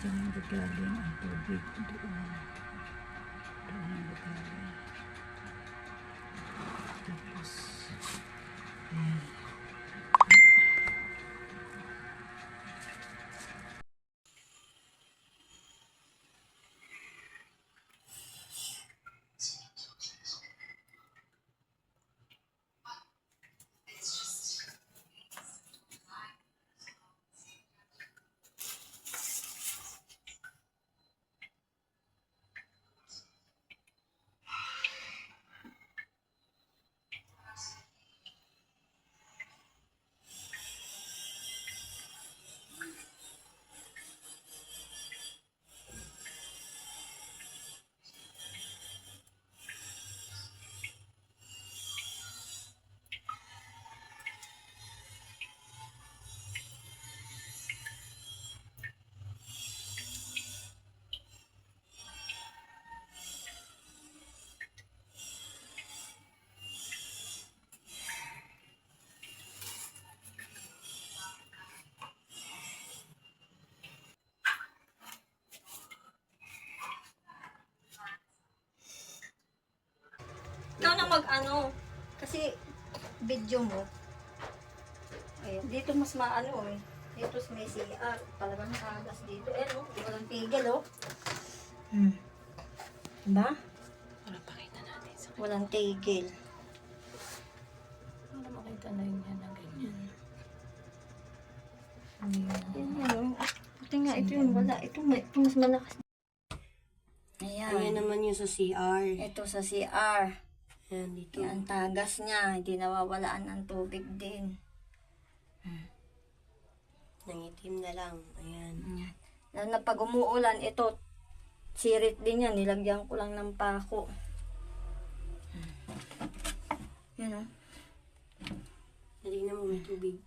Diyan gagaling ang tubig doon. Doon ang gagaling. Tapos, ayan. Ikaw na mag-ano, kasi video mo. Ayun, dito mas maano eh. Dito may CR, talagang nakagas dito. Eh no, walang tigil oh. Diba? Para pakita natin sa Walang tigil. para makita na yun yan na ganyan. Yan yan oh. Buti nga ito yung wala. Ito mas malakas. Ayan. Ayan naman yung sa CR. Ito sa CR. Ayan dito. Yan, tagas niya. Hindi nawawalaan ng tubig din. Nangitim na lang. Ayan. Lalo na pag umuulan, ito, sirit din yan. Nilagyan ko lang ng pako. Yan o. Hindi na mo may tubig.